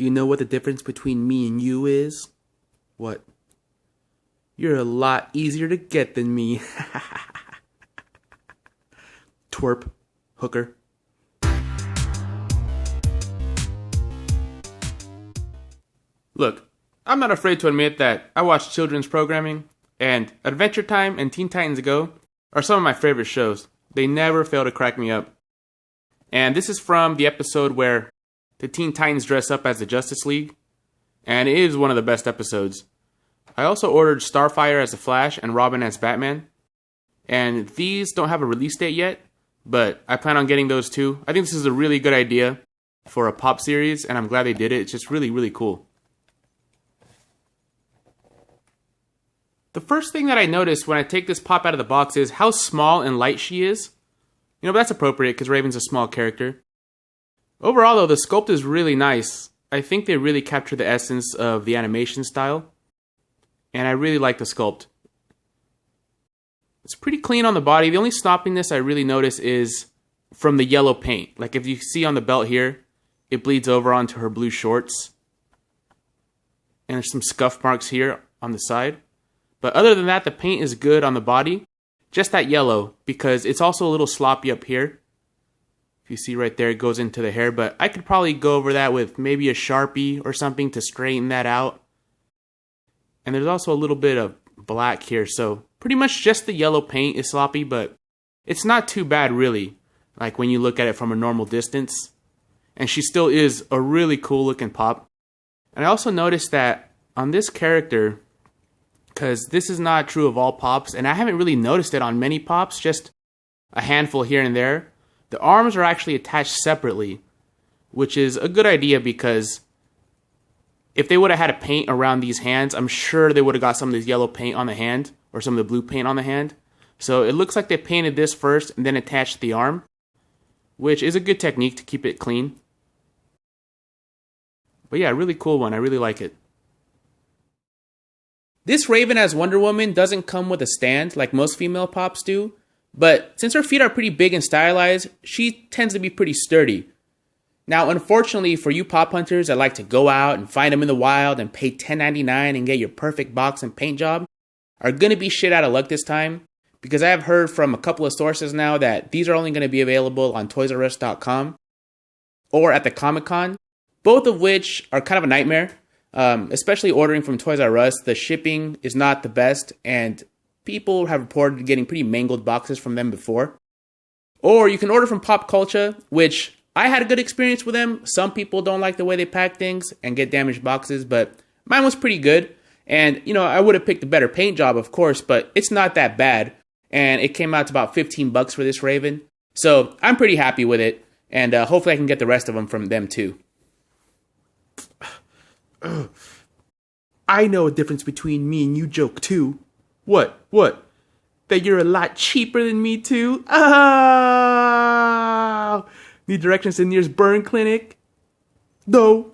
Do you know what the difference between me and you is? What? You're a lot easier to get than me. Twerp. Hooker. Look, I'm not afraid to admit that I watch children's programming, and Adventure Time and Teen Titans Go are some of my favorite shows. They never fail to crack me up. And this is from the episode where the Teen Titans dress up as the Justice League, and it is one of the best episodes. I also ordered Starfire as the Flash and Robin as Batman, and these don't have a release date yet, but I plan on getting those too. I think this is a really good idea for a pop series, and I'm glad they did it. It's just really, really cool. The first thing that I noticed when I take this pop out of the box is how small and light she is. You know, but that's appropriate because Raven's a small character. Overall, though, the sculpt is really nice. I think they really capture the essence of the animation style. And I really like the sculpt. It's pretty clean on the body. The only sloppiness I really notice is from the yellow paint. Like if you see on the belt here, it bleeds over onto her blue shorts. And there's some scuff marks here on the side. But other than that, the paint is good on the body. Just that yellow, because it's also a little sloppy up here. If you see right there, it goes into the hair. But I could probably go over that with maybe a Sharpie or something to straighten that out. And there's also a little bit of black here. So pretty much just the yellow paint is sloppy, but it's not too bad really. Like when you look at it from a normal distance. And she still is a really cool looking pop. And I also noticed that on this character, because this is not true of all pops, and I haven't really noticed it on many pops, just a handful here and there. The arms are actually attached separately, which is a good idea because if they would have had a paint around these hands, I'm sure they would have got some of this yellow paint on the hand, or some of the blue paint on the hand. So it looks like they painted this first and then attached the arm, which is a good technique to keep it clean. But yeah, really cool one. I really like it. This Raven as Wonder Woman doesn't come with a stand like most female pops do, but since her feet are pretty big and stylized, she tends to be pretty sturdy. Now, unfortunately for you pop hunters that like to go out and find them in the wild and pay $10.99 and get your perfect box and paint job, are going to be shit out of luck this time, because I have heard from a couple of sources now that these are only going to be available on ToysRUs.com or at the Comic-Con, both of which are kind of a nightmare. Especially ordering from Toys R Us, the shipping is not the best, and people have reported getting pretty mangled boxes from them before. Or you can order from Pop Culture, which I had a good experience with them. Some people don't like the way they pack things and get damaged boxes, but mine was pretty good. And, you know, I would have picked a better paint job, of course, but it's not that bad. And it came out to about $15 for this Raven. So I'm pretty happy with it, and hopefully I can get the rest of them from them too. I know a difference between me and you joke too. What? That you're a lot cheaper than me too? Oh! Need directions to the nearest burn clinic? No.